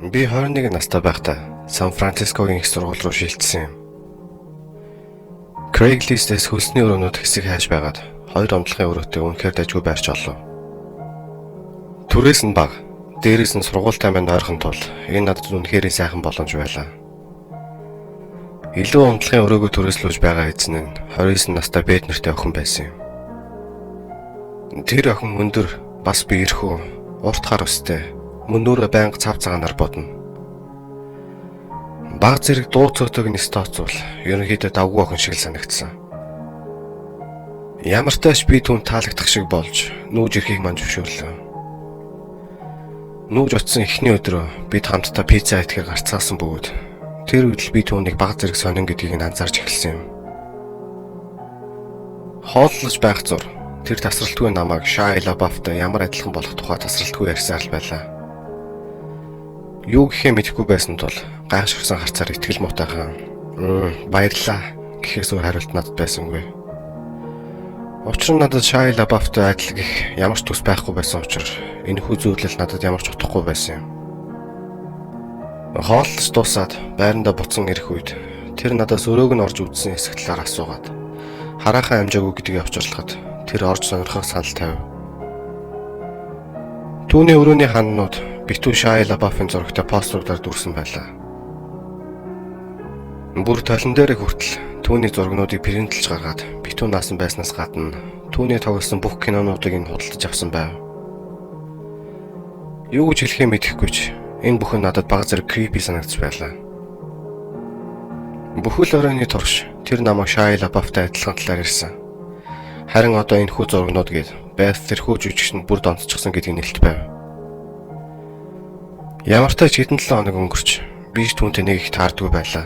Би 21 настай байхдаа Сан Францискогийн их сургууль руу шилжсэн юм. Craigslist-ээс хөлсний өрөөнүүд хэсэг хайж байгаад 2 онцлогийн өрөөтэй үнэхээр дайггүй байрч олов. Түрээс нь баг, дээрээс нь сургуультай минь ойрхон тул энэ надад үнэхээр сайхан боломж байлаа. Илүү онцлогийн өрөөгөө түрээслүүлж байгаа эзэн нь 29 настай бэд нэртэй охин байсан юм. Тэр охин өндөр, бас биерхүү, урт хар өстэй, мөн нүрэ байнга цав цагаанаар бодно. Баг зэрэг дуу цөөхөг нь стооцвол ерөнхийдөө давгүй охин шиг л санагдсан. Ямар ч тааш би түүнд таалагдах шиг болж нүүж ирэхийг мань зөвшөөрлөө. Нүүж очсон эхний өдрөө бид хамтдаа пицца идэхээр гарцгаасан бөгөөд тэр үед л би түүнийг баг зэрэг сонин гэдгийг нь анзаарч эхэлсэн юм. Хооллож байх зур тэр тасралтгүй намайг Shia LaBeouf-тай ямар адилхан болох тухай тасралтгүй ярьсаар л байлаа. Юу гэхээ мэдэхгүй байсан тул гайхшигсан харцаар итгэл муутайхан баярлаа гэхээс өөр хариулт надад байсангүй. Учир нь надад Shia LaBeouf-тай адил гэх ямар ч төс байхгүй байсан учраас энэ хүү зүйлэл надад ямар ч утгагүй байсан юм. Хооллож дуусаад байрандаа буцан ирэх үед тэр надаас өрөөг нь орж үзсэн хэсэг талаар асуугаад хараахан амжаагүй гэдгийг авчирлахад тэр орж сонирхох санал тавив. Түүний өрөөний хананууд битүү Shia LaBeouf-ын зурагтай постеруудаар дүрсэн байлаа. Бүр толон дээр хүртэл түүний зургнуудыг принтлж гаргаад битүү наасан байснаас гадна түүний тоглосон бүх кинонуудыг нь худалдаж авсан байв. Юу гэж хэлэхээ мэдэхгүй ч энэ бүхэн надад баг зэрэг creepy санагдаж байлаа. Бүхэл оройны турш тэр намайг Shia LaBeouf-тай адилхан талаар ирсэн. Харин одоо энэ хүү зургнууд гээд байс тэрхүү жүжигчэнд бүр донцчихсан гэдгийг нэлт байв. Ямар ч тач хэдэн 7 хоног өнгөрч би ч түүнтэй нэг их таардгүй байлаа.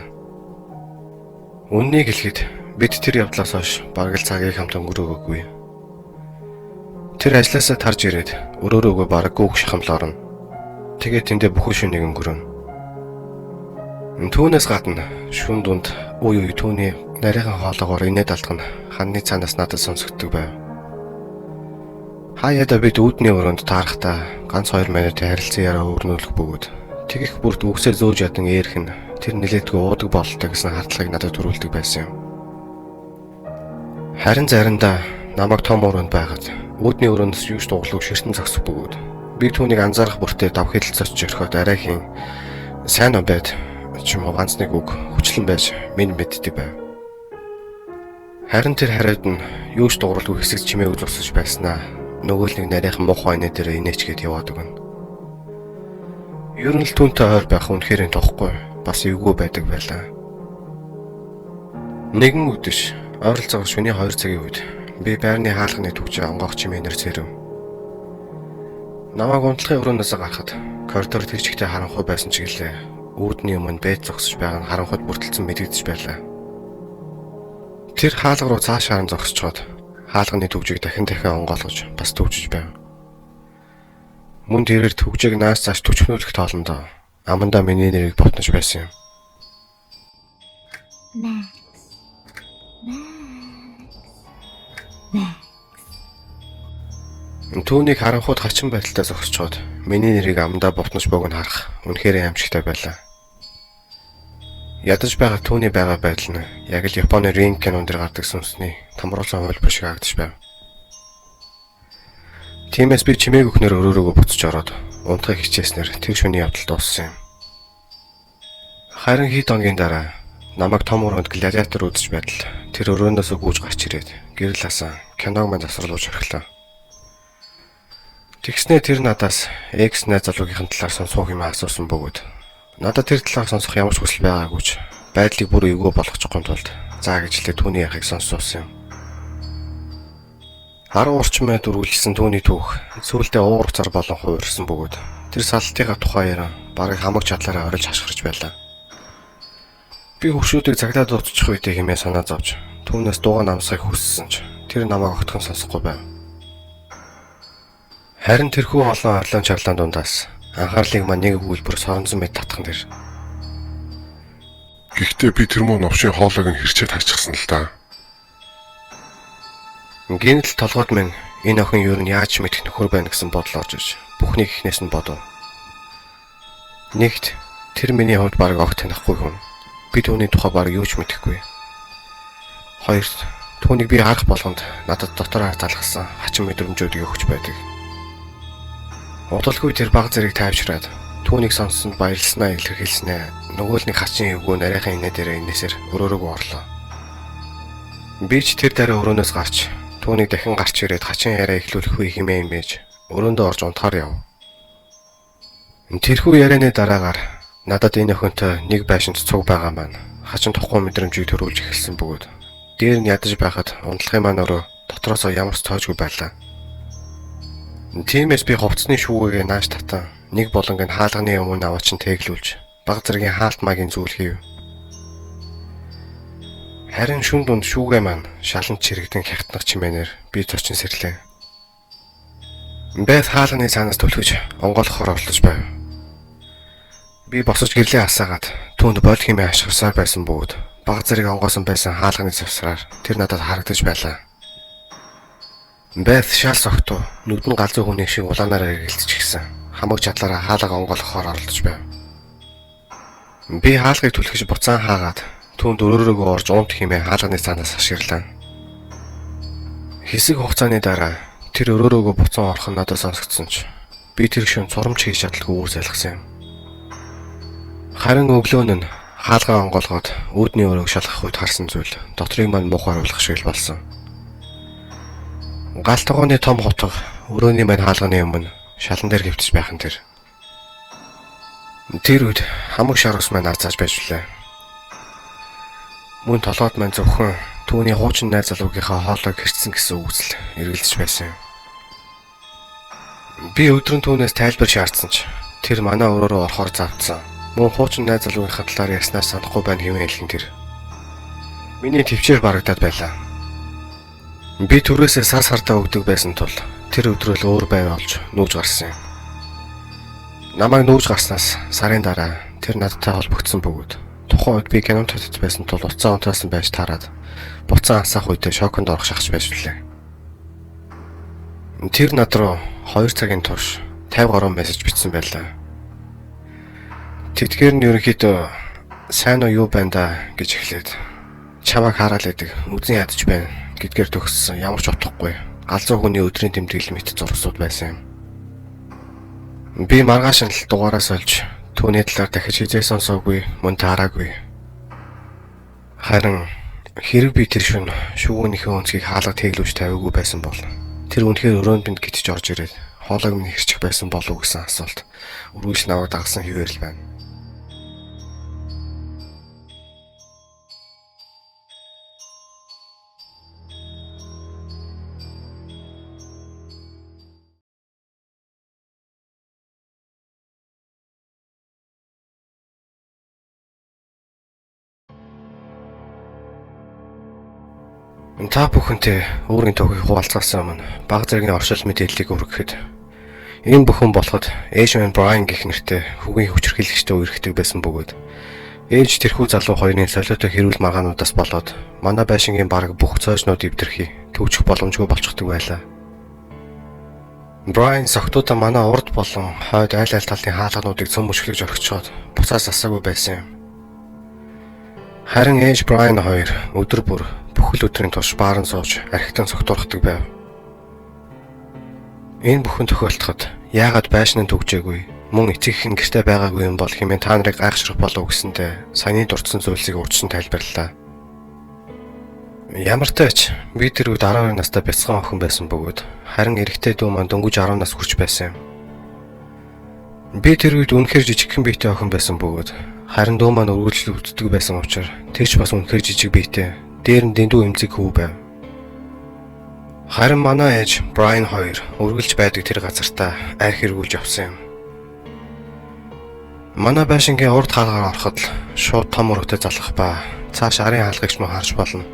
Үннийг хэлэхэд бид тэр явдлаас хойш бараг л цагийг хамт өнгөрөөгөөгүй. Тэр ажлаасаа тарж ирээд өрөөрөөгөө бараг гүүх шахамл орно. Тэгээд тэндээ бүхэн шүнийг өнгөрөнө. Түүнээс гадна шүүн дунд үе түүний нарийнхан хоолоогоор инээд алдах нь ханны цаанаас надад сонсогддог байв. Хаяада бид үүдний өрөөнд таарахтаа ганц 2 минутын харилцан яриа өрнүүлэх бөгөөд тэгэх бүрд үгсээр зөөж ядан eerх нь тэр нилээдгүй уудаг бололтой гэсэн хардлагыг надад төрүүлдэг байсан юм. Харин заримдаа намайг том өрөөнд байгаад үүдний өрөөндөөс юуш дуглаг ширтэн зогсох бөгөөд би түүнийг анзаарах бүртээ дав хэлэлцэж өрхөд арай хийн сайн байд ч юм уу ганц нэг үг хүчлэн байж минь мэддэг байв. Харин тэр хариуд нь юуш дууралгүй хэсэг чимээг зурсаж байснаа нөгөө л нэг нарийнхан муухай инээ дээр инээч гээд яваад өгнө. Ер нь л түүнтэй ойр байх үнэхээр тоохгүй бас эвгүй байдаг байлаа. Нэгэн өдөш ойролцоогоор шөнийн 2 цагийн үед би байрны хаалганы түвжээ онгоох чимээнээр цэрэв. Намайг унтлагын өрөөнөөс гарахад коридор тэр чигтээ харанхуй байсан ч гэлээ үүдний өмнө бэд зогсож байгаа нь харанхуйд бүртэлсэн мэдэгдэж байлаа. Тэр хаалга руу цааш харан зогсчоод хаалганы түвжийг дахин онгоолгож бас төвжиж байв. Мөн тэрээр түвжийг нааш цааш төчнүүлэх тоолондоо амандаа миний нэрийг ботнож байсан юм. Түүнийг харанхуйд хачин байдалтай зогсчоод миний нэрийг амандаа ботнож бог нь харах үнэхээр аимшигтай байлаа. Ядаж байгаа түүний байгаа байдал нь яг л Японы Ring кинонд дэр гардаг сүнсний тамруулсан хөлбөр шиг харагдаж байв. Тиймээс би чимээг өхнөр өрөөрөөгөө буцаж ороод унтахыг хичээснээр тэр шөнийн явдал дууссан юм. Харин хэд хоногийн дараа намайг том өрөөнд гладиатор үзэж байтал тэр өрөөнөөс гүйж гарч ирээд гэрэл хасан киног мань засварлуулж орхилоо. Тэгснээ тэр надаас экс найз залуугийн талаар сонсох юм асуусан бөгөөд надад тэр талаар сонсох ямар ч хүсэл байгаагүйч байдлыг бүр эвгүй болгочихгүй тулд заа гэжлээ түүний ярихыг сонссон юм. 10 орчим минут үргэлжилсэн түүний түүх сүүлдээ уур цар болон хуурсан бөгөөд тэр салтынхаа тухайар бараг хамаг чадлаараа орилж хашгирч байлаа. Би хөвшүүдийг цагтаа дуусчих үедээ хэмээн санаа зовж түүнээс дуугаа намсахыг хүссэн ч тэр намайг огтхон сонсохгүй байв. Харин тэрхүү олон орлон чаглаан дундаас анхаарлыг маань нэг өгүүлбэр соронзон мэд татхан дэр. Гэхдээ би тэр муу новшийн хоолойг нь хэрчээд хайчихсан л да. Гинэл толгойд минь энэ охин юу нь яаж мэдэх нөхөр байна гэсэн бодол орж иж бүхнийг ихнээс нь бодов. Нэгт тэр миний хувьд баг огт танихгүй хүн. Би түүний тухай баг юу ч мэдэхгүй. Хоёрт түүнийг би харах болгонд надад дотороо залгасан хачин мэдрэмжүүдийг өгч байдаг. Удалгүй тэр баг зэрэг тайвшраад түүнийг сонссонд баярлснаа илэрхийлснэ. Нөгөө л нэг хачин эвгүй нарийнхан инээ дээр инээсээр өрөөрөөгөө орлоо. Би ч тэр дараа өрөөнөөс гарч түүнийг дахин гарч ирээд хачин яриа эхлүүлэх үе хэмээн байж өрөөндөө орж унтахаар яв. Тэрхүү ярианы дараагаар надад энэ охинтой нэг байшинт цуг байгаа маань хачин тухгүй мэдрэмжийг төрүүлж эхэлсэн бөгөөд дээр нь ядаж байхад унтлагын маань өрөө дотроосоо ямар ч тоojгүй байлаа. Тиймээс би хувцсны шүүгээ нааш татан нэг болонгийн хаалганы өмнө аваачин тэглүүлж баг зэргийн хаалт магийн зүйл хийв. Харин шүн дунд шүүгээ маань шалан чирэгдэн хягтнах чимээнээр би зочин сэрлээ. Бэт хаалганы цаанаас түлхэж онгойлохоор олдож байв. Би босож гэрлээ асаагаад түүнд бол хэмээн ашигласаар байсан бөгөөд баг зэрэг онгоосон байсан хаалганы завсраар тэр надад харагдаж байлаа. Бэт шал согтуу нүдэн галзуу хүний шиг улаанаараа эргэлзчихсэн. Хамаг чадлаараа хаалга онгойлохоор оролдож байв. Би хаалгыг түлхэж буцаан хаагаад түүнд өрөөрөөгөө орж унт хэмээн хаалганы цаанаас хашгирлаа. Хэсэг хугацааны дараа тэр өрөөрөөгөө буцаан орох нь надад сонсогдсон ч би тэр шөнө цурамч хийж чадалгүй үйл залгасан юм. Харин өглөө нь хаалгаа онгоолгоод үүдний өрөөг шалгах үед харсан зүйл дотрыг маань муухай оруулах шиг л болсон. Галтгооны том хотго өрөөний маань хаалганы өмнө шалан дээр хэвтэж байх нь тэр. Тэр үед хамаг шар ус маань арцааж байж лээ. Мөн толгойд маань зөвхөн түүний хуучин найз залуугийнхаа хоолойг хэрцсэн гэсэн үгсэл эргэлзэж байсан юм. Би өдрөн түүнээс тайлбар шаардсан ч тэр манай өрөөрөө орохоор завдсан. Мөн хуучин найз залуугийнхаа талаар ярьснаас санахгүй байна хэмээн хэлсэн тэр. Миний төвчээр барагдаад байлаа. Би түрээсээ сар сартаа өгдөг байсан тул тэр өдрөл өөр байв олж нүүж гарсан юм. Намайг нүүж гарснаас сарын дараа тэр надтай холбогдсон бөгөөд тухайн үед би кинонд татж байсан тул уцаа унтраасан байж таарад буцаан асаах үедээ шоконд орох шахаж байж билээ. Тэр над руу 2 цагийн турш 50 гаруй мессеж бичсэн байлаа. Тэтгэр нь ерөнхийдөө сайн уу юу байна да гэж эхлээд чамайг хараад байдаг үзэн ядаж байна гэдгээр төгссөн ямар ч утгагүй галзуу хүний өдрийн тэмдэглэл мэт зурсууд байсан юм. Би маргааш нь л дугаараас олж түүний талаар дахиж хизээ сонсоогүй мөн таараагүй. Харин хэрэг би тэр шөнө шүүгийнхээ өнцгийг хаалга тэглүүж тавиагүй байсан бол тэр үнэхээр өрөөнд бинд гитж орж ирээд хоолойг минь хэрчих байсан болов уу гэсэн асуулт үргэлж намайг дагсан хിവэр л байна. Та бүхэнтэй өөрийн төгөгийг хуваалцаасан өмнө баг зэргийн оршил мэдээллийг өргөхөд энэ бүхэн болоход Эйшман Брайан гэх нэртэй хүүгийн хүчирхийлэгчтэй үерхдэг байсан бөгөөд ээж тэрхүү залуу хоёрын солиотой хэрүүл маргаануудаас болоод манай байшингийн бараг бүх цоочнууд ивдэрхий төвчих боломжгүй болчихдог байлаа. Брайан согтуудаа манай урд болон хойд айл талын хаалгануудыг цөм мөшгөлж орхичоод буцаас асаагүй байсан юм. Харин ээж Брайан хоёр өдөр бүр бүхэл өдрийн турш бааран сууж архитан согтуурхдаг байв. Энэ бүхэн тохиолдоход яагаад байшин нь төгжээгүй мөн эцэг их нь гэртээ байгаагүй юм бол хэмээн та нарыг гайхшрах болов гэсэндээ саяны дурдсан зүйлсийг урьдчилан тайлбарлалаа. Ямар ч тач би тэр үед 12 настай бяцхан охин байсан бөгөөд харин эрэгтэй дүү маань дөнгөж 10 нас хүрч байсан юм. Би тэр үед үнэхээр жижигхэн биетэй охин байсан бөгөөд харин дүү маань өргөжлөл үүддэг байсан учраас тэр ч бас үнэхээр жижиг биетэй дээр нь дэндүү эмзэг хүү байв. Харин манай ээж Брайан хоёр үргэлж байдаг тэр газартаа арх эргүүлж явсан юм. Манай байшингийн урд хаалгаар ороход л шууд том өрөөтэй залгах ба цааш арын хаалгагч мөн харж болно.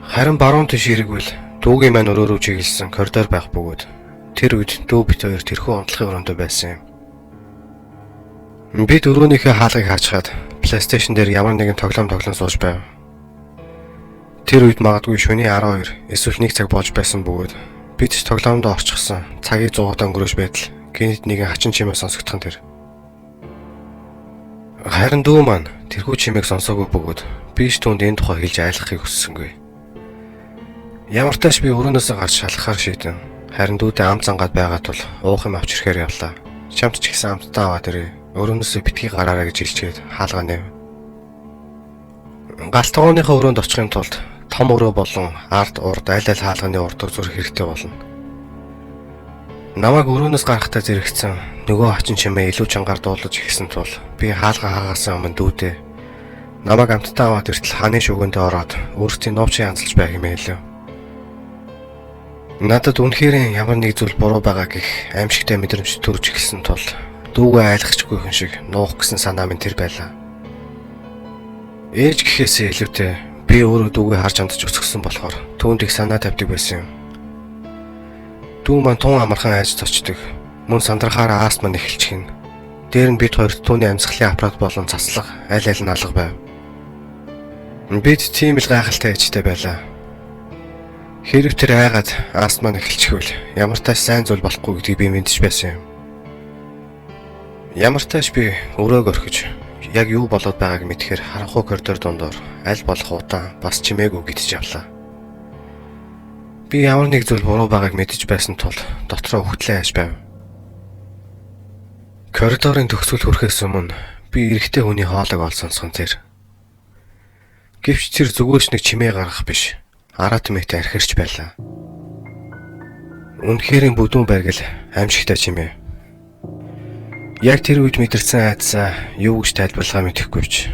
Харин баруун тийш эргвэл дүүгийн маань өрөөрөө чиглэсэн коридор байх бөгөөд тэр үед дүү бит хоёр тэрхүү унтлахын өрөөндөө байсан юм. Бид өрөөнийхөө хаалгыг хаачаад PlayStation дээр ямар нэгэн тоглоом сууж байв. Тэр үед магадгүй шөнийн 12 эсвэл 1 цаг болж байсан бөгөөд бид ч тоглоомдоо орчихсон цагийг 100 удаа өнгөрөөж байтал Гэнэт нэгэн хачин чимээ сонсогдсон тэр. Харин дүү маань тэрхүү чимээг сонсоогүй бөгөөд биш түүнд энэ тухай хэлж айлгахыг хүссэнгүй. Ямар ч тач би өрөөнөөсөө гарч шалахаар шийдэн. Харин дүүтэй ам зангаад байгаа тул уух юм авч ирэхээр явлаа. Чамд ч гэсэн амттаа аваад ирээ. Өрөөнөөсөө битгий гараарай гэж хэлчихэд хаалгаа нэв. Галтгооныхоо өрөөнд очихын тулд том өрөө болон ард урд аль аль хаалганы урд зүрх хэрэгтэй болно. Намайг өрөөнөөс гарахтаа зэрэгцэн нөгөө хачин чимээ илүү чангаар дуулаж ихсэн тул би хаалгаа хаагаас өмнө дүүдээ намайг амттаа аваад иртэл хааны шүгэндээ ороод өөрсдийн новчийг янзалж байг юм хэлв. Надад үнэхээр ямар нэг зүйл буруу байгаа гэх аимшигтай мэдрэмж төрж эхэлсэн тул дүүгээ айлгахчгүй хүн шиг нуух гэсэн санаа минь тэр байлаа. Ээж гэхээсээ илүүтэй би өөрөө дүүгээ харж амтж өсгсөн болохоор түүнд их санаа тавьдаг байсан юм. Дүү маань тун амархан айж цочдөг. Мөн сандрахаараа астма нэхэлчихнэ. Дээр нь бид хоёрт түүний амьсгалын аппарат болон цаслага аль аль нь алга байв. Бид тийм л гайхалтай ээжтэй байлаа. Хэрэг тэр айгаад астма нэхэлчихвэл ямар тааш сайн зүйл болохгүй гэдгийг би мэдэж байсан юм. Ямар тааш би өрөөг орхиж яг юу болоод байгааг мэдхээр харанхуй коридор дондор аль болох удаан бас чимээгүй гитж явлаа. Би ямар нэг зүйл буруу байгааг мэдэж байсан тул дотроо хөтлөө хайж байв. Коридорын төгсгөл хүрэхээс өмнө би эрэгтэй хүний хоолойг олсон тэр. Гэвч тэр зүгөөч нэг чимээ гаргах биш. Аратмэт архирч байлаа. Үнэхээр бүдүүн байгал аимшигтай чимээ. Яг тэр үед мэдэрсэн айдсаа юу гэж тайлбарлахаа мэдэхгүй ч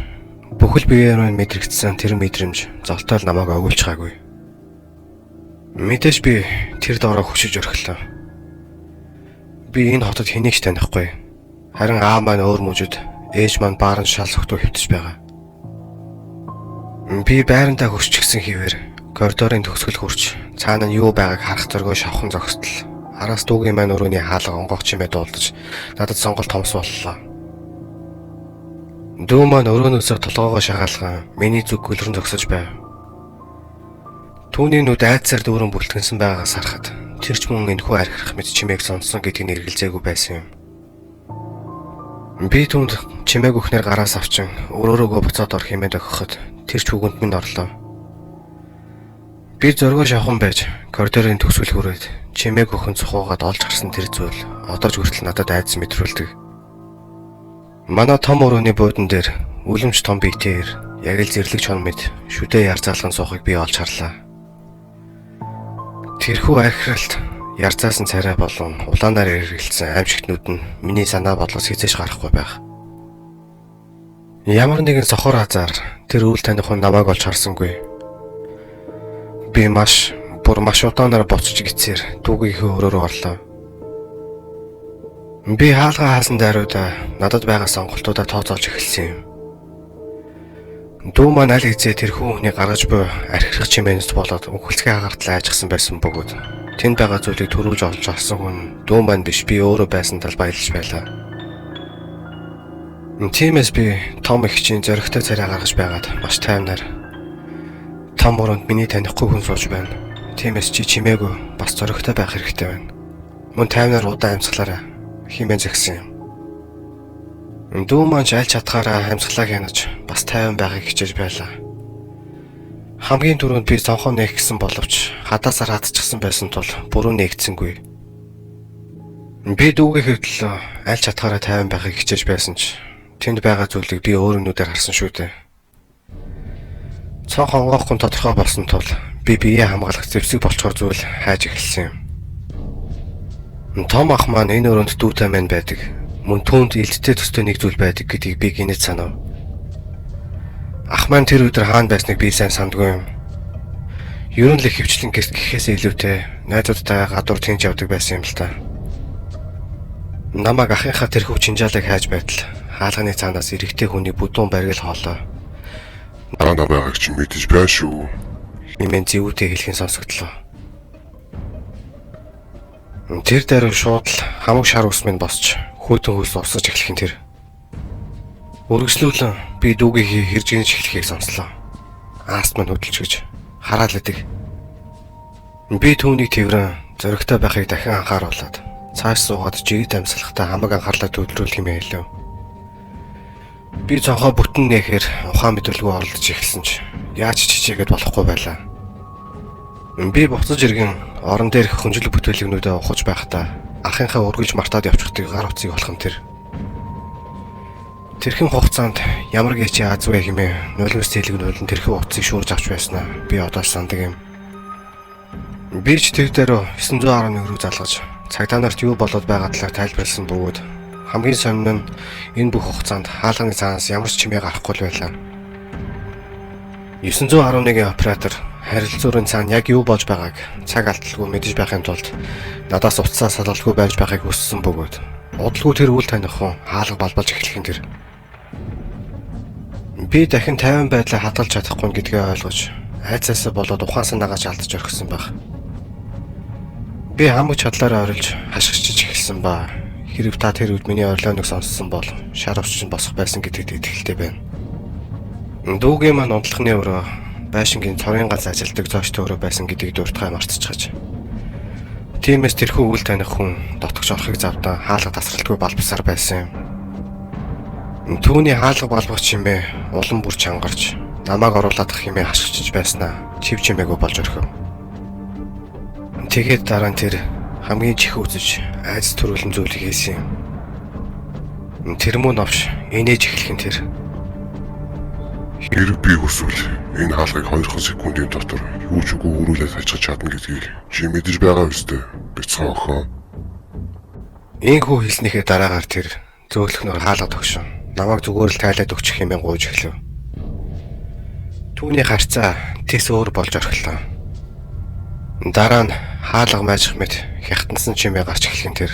бүхэл биеэр нь мэдрэгдсэн тэр мэдрэмж золтой л намайг огуулчихаагүй. Мэдээж би тэр доороо хөшиж орхилоо. Би энэ хотод хэнийг ч танихгүй. Харин аав маань өөр мужид, ээж маань бааран шал согтуу хөвтөж байгаа. Би байрандаа хөшчихсэн хിവэр коридорын төгсгөл хүрч цаана нь юу байгааг харах зоргоо шавхан зогсдол. Араас дүүгийн маань өрөөний хаалга онгох чимээ дуулдаж надад сонголт томс боллоо. Дүү маань өрөөнөөсөө толгоогоо шагаалган миний зүг гөлрөн зогсож байв. Түүний нүд айдсаар дүүрэн бүлтгэнсэн байгаагаас харахад тэр ч мөн энэхүү архирах мэт чимээг сонссон гэдгийг эргэлзээгүй байсан юм. Би түүнд чимээг өгнөр гараас авчин өрөөрөөгөө буцаад орох хэмээн өгөхөд тэр ч үгэнд минь орлоо. Би зоргоо шавхан байж коридорын төгсгөл хүрээд чимээг өхөн цухуугаад олж харсан тэр зүйл одоо ч хүртэл надад айдас мэдрүүлдэг. Манай том өрөөний буудан дээр үлэмж том биетээр яг л зэрлэг чон мэд шүдээ ярзаалган суухыг би олж харлаа. Тэрхүү архиралт ярзаасан царай болон улаанаар эргэлсэн аимшигтнүүд нь миний санаа бодлоос хязгаарч гарахгүй байх. Ямар нэгэн сохор азар тэр үйл таних намайг олж харсангүй. Би маш удаанаар боцож гисээр дүүгийнхээ өрөөрөө орлоо. Би хаалгаа хаасан даруйда надад байгаа сонголтуудаа тооцоолж эхэлсэн юм. Дүү маань аль хэзээ тэрхүү хүний гаргаж буй архирах чимээнээс болоод өгөлцгөө агартал айжсан байсан бөгөөд тэнд байгаа зүйлийг төрүүлж олж авсан хүн дүү маань биш би өөрөө байсан тал баярлж байлаа. Тиймээс би том ихчийн зөрөгтэй царай гаргаж байгаад маш тайвнаар том өрөөнд миний танихгүй хүн сууж байна. Тиймээс чи чимээгүй бас зөрөгтэй байх хэрэгтэй байна. Мөн тайвнаар удаан амьсгалаарай хэмээн зэгсэн юм. Дүү маань аль чадхаараа амьсгалаа хянаж бас тайван байхыг хичээж байлаа. Хамгийн түрүүнд би сонхоо нээх гэсэн боловч хадаасаар хатчихсан байсан тул буруу нээгдсэнгүй. Би дүүгээ хэвдэл аль чадхаараа тайван байхыг хичээж байсан ч тэнд байгаа зүйлийг би өөр нүдээр харсан шүү дээ. Цонх онгоохгүй тодорхой болсон тул би биеэ хамгаалах зэвсэг болчхоор зүйл хайж эхэлсэн юм. Том ах маань энэ өрөөнд дүүтэй маань байдаг. Мөн түүнд илттэй төстэй нэг зүйл байдаг гэдгийг би гинэт санав. Ах маань тэр өдөр хаана байсныг би сайн сандгүй юм. Ер нь л хөвчлэн гэхээс илүүтэй найзуудтай гадуур тэнж явдаг байсан юм л та. Намайг ахынхаа тэрхүү чинжаалыг хайж байтал хаалганы цаанаас эрэгтэй хүний бүдүүн баргил хоолой. Дараа намайг ч мэдэж байна шүү. Хэмээн зэвүүтэй хэлхийн сонсогдлоо. Тэр дээр шууд л хамаг шар ус минь босч хөөтөн хөөс усаж эхлэх тэр. Үргэлжлүүлэн би дүүгийн хэржгэнж эхлэхийг сонслоо. Ааст маань хөдөлж гэж хараал идэг. Би түүнийг тэрэн зөрөгтэй байхыг дахин анхааруулад цааш суугаад жигд амьсгалахтаа хамаг анхаарлаа төвлөрүүлэх юм хэлв. Би цонхоо бүтэн нээхээр ухаан мэдрэлгүй оролдож эхэлсэн ч яаж чичээгээд болохгүй байлаа. Би буцаж иргэн орон дээрх хүнжил бүтээлгнүүдээ ухаж байхдаа ахынхаа өргөж мартаад явчихдаг гар утсыг болох юм тэр. Тэрхэн хугацаанд ямар гэч яаз вэ хэмээн нулимс тэлгнүүд нь тэрхэн утсыг шуурж авч байснаа би одоо сандаг юм. Би ч тэр дээр 911 рүү залгаж цагдаа нарт юу болоод байгаа талаар тайлбарласан бөгөөд хамгийн сонин нь энэ бүх хугацаанд хаалганы цаанаас ямар ч чимээ гарахгүй л байлаа. 911-ийн оператор харилцуурын цаана яг юу болж байгааг цаг алдалгүй мэдэж байхын тулд надаас утсаа салгалгүй байж байхыг хүссэн бөгөөд удалгүй тэр үйл таних хүн хаалга балбалж эхлэх юм тэр. Би дахин 50 байдлаа хадгалж чадахгүй гэдгээ ойлгож айцаасаа болоод ухаан санаагаа алдаж орхисон баг. Би хамаг чадлаараа орилж хашгичж эхэлсэн ба хэрэг та тэр үед миний орилоныг сонссон бол шар өвчин босох байсан гэдэгт итгэлтэй байна. Дүүгийн маань унтлахны өрөө байшингийн цорын ганц ажилдаг зооч төөрөө байсан гэдгийг дуртахаа мартчихаж. Тиймээс тэрхүү үйл таних хүн дотгоч орохыг завдаа хаалга тасралтгүй балбасаар байсан юм. Түүний хаалга балбах чимээ улам бүр чангарч намайг оруулаадах хэмээн хашгичж байснаа чив чимээгүй болж орхив. Тэгээд дараа нь тэр хамгийн чих үзэж айц төрүүлэн зүйлийг хийсэн юм. Тэр мөн авш инээж эхлэх нь тэр. Хэрэг би хүсвэл энэ хаалгыг 2 секундын дотор юу ч үгүй өрүүлээд ажиж чадна гэдгийг чи мэдэж байгаа үстэй. Бяцхан охоо. Ийхүү хэлснийхээ дараагаар тэр зөөлхнөр хаалга тогшин намайг зүгээр л тайлаад өгчих хэмээн гуйж эхлэв. Түүний харцаа тэс өөр болж орхилоо. Дараа нь хаалга майжих мэт хятадсан чимээ гарч эхлэх нь тэр.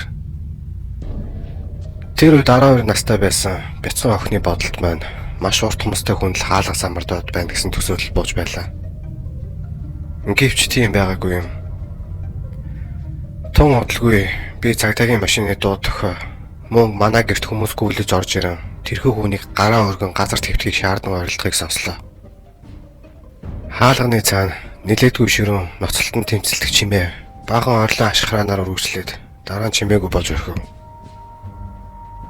Тэр үед 12 настай байсан бяцхан охины бодолд маань маш урт хүмүүстэй хүн л хаалга самардаад байна гэсэн төсөөлөл бууж байлаа. Гэвч тийм байгаагүй юм. Тун удалгүй би цагдаагийн машины дууд тохио мөн манай гэрт хүмүүс гүйлж орж ирэн тэрхүү хүнийг гараа өргөн газар твтгийг шаардсан орилдохыг сонслоо. Хаалганы цаана нилээдгүй ширүүн ноцтолтон тэмцэлдэх чимээ баахан орлон ашхраанаар үргэлжлээд дараа нь чимээгүй болж орхив.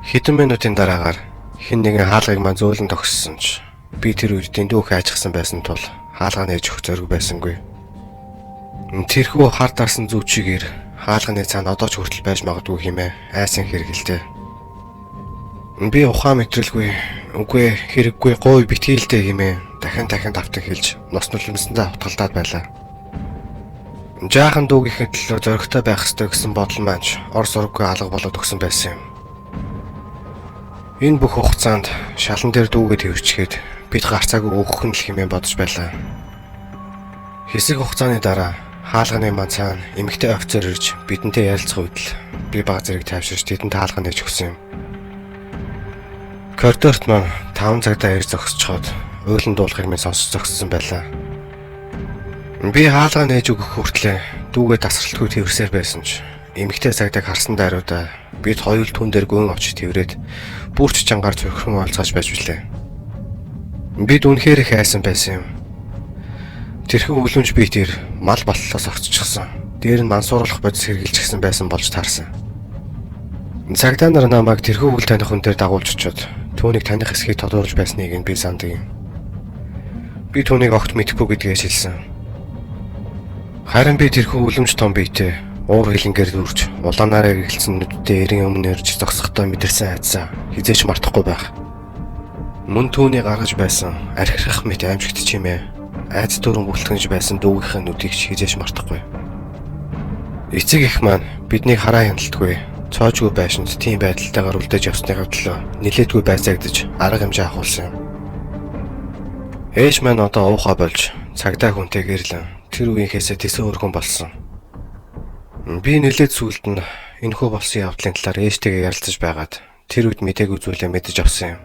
Хэдэн минутын дараагаар хэн нэгэн хаалгыг маань зөөлөн тогссон ч би тэр үед дэндүүх ажихсан байсан тул хаалга нээж өгөх зориг байсангүй. Тэрхүү хар дарсан зүвчигээр хаалганы цаана одоо ч хүртэл байж магадгүй хэмээн айсан хэрэгэлтэй. Би ухаан мэдрэлгүй үгүй хэрэггүй гой битгийлтэй хэмээн дахин давтан хэлж нос нулимсандаа хутгалдаад байлаа. Жаахан дүүгийнхээ төлөө зоригтой байх ёстой гэсэн бодол маань ор сурггүй алга болоод өгсөн байсан юм. Энэ бүх хугацаанд шалан дээр дүүгээ твэрчгээд бид гарцаагүй өөхөх нь л хэмээн бодож байлаа. Хэсэг хугацааны дараа хаалганы маань цаана эмэгтэй офицер ирж бидэнтэй ярилцах үед л би баг зэрэг тайвширч тэдэнд хаалга нээж өгсөн юм. Коридорт маань 5 цагдаа ирж зогсчиход уйлан дуулахыг минь сонсож зогссон байлаа. Би хаалга нээж өгөх хүртлээр дүүгээ тасралтгүй твэрсээр байсан ч эмэгтэй цагдаа харсан даруйдаа бид хоёр түн дээр гүн очиж тврээд бүрч чангаар зөвхөн олцгааж байж билээ. Бид үнэхээр их айсан байсан юм. Тэрхэн үлэмж би тэр мал болтлоос орчихсон. Дээр нь мансууруулах бодис хэрглэжсэн байсан болж таарсан. Цагдаа нар намайг тэрхэн үйл таних хүн дээр дагуулж очоод түүнийг таних хэсгийг тодорхойлж байсныг нь би сандаг юм. Би түүнийг огт мэдэхгүй гэдгээс хэлсэн. Харин би тэрхэн үлэмж том биетэй уур хилэнгээр үрж улаанаараа эргэлцсэн нүдтэй эрийн өмнө ирж зогсохдоо мэдэрсэн айцаа хизээч мартахгүй байх. Мөн түүний гаргаж байсан архирах мэт аимшигт чимээ айц дөрөн бүлтгэнж байсан дүүгийнхээ нүдийг хизээч мартахгүй. Эцэг их маань биднийг хараа хяналтгүй цоожгүй байшинд тийм байдалтайгаар үлдээж явсныгаа төлөө нилээдгүй байцаагдаж арга хэмжээ авахулсан юм. Ээж маань одоо уухаа болж цагдаа хүнтэй гэрлэн тэр үеийнхээсээ тэсэн өргөн болсон. Би нэлээд сүлд нь энэхүү болсон явдлын талаар ээжтэйгээ ярилцаж байгаад тэр үед мдээгүй зүйлээ мэдэж авсан юм.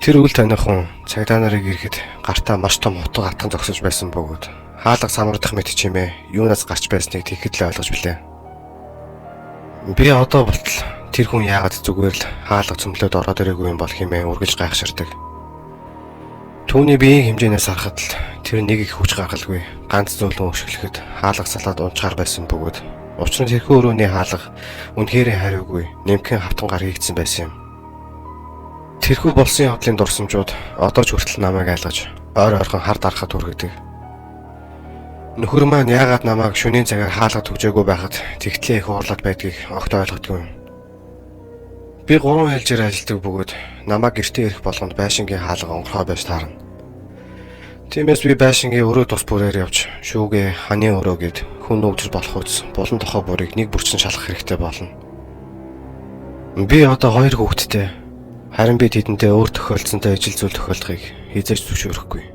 Тэр үйл таних хүн цагдаа нарыг ирэхэд гартаа маш том утга атган зогсож байсан бөгөөд хаалга самардах мэт чимээ юунаас гарч байсныг тэгэхэд л ойлгож билээ. Би одоо болтол тэр хүн яагаад зүгээр л хаалга цөмлөд ороод ирээгүй юм бол хэмээн үргэлж гайхширдаг. Түүний биеийн хэмжээнээс харахад л тэр нэг их хүч гаргалгүй ганц зөөлөн өшөглөхөд хаалга салаад унчаар байсан бөгөөд Учир нь тэрхүү өрөөний хаалга үнэхээр хариугүй нэмхэн хавтан гар хийгдсэн байсан юм. Тэрхүү болсон явдлын дурсамжууд одоо ч хүртэл намайг айлгаж ойр ойрхон хар дарахад хүргэдэг. Нөхөр маань яагаад намайг шөнийн цагаар хаалгад түгжээгүй байхад тэгтлээ их уурлаад байдгийг огт ойлгодгүй юм. Би 3 ээлжээр ажилладаг бөгөөд намайг гэртээ ирэх болгонд байшингийн хаалга онгорхой байж таарна. Тиймээс би байшингийн өрөө тус бүрээр явж шүүгээ ханы өрөө гэд хүн нөөж болох үс булан тохоо бүрийг нэг бүрчэн шалгах хэрэгтэй болно. Би одоо 2 хүүхэдтэй. Харин би тэдэнтэй өөр тохиолдсонтой ижил зүйл тохиолдохыг хизээж зөвшөөрөхгүй.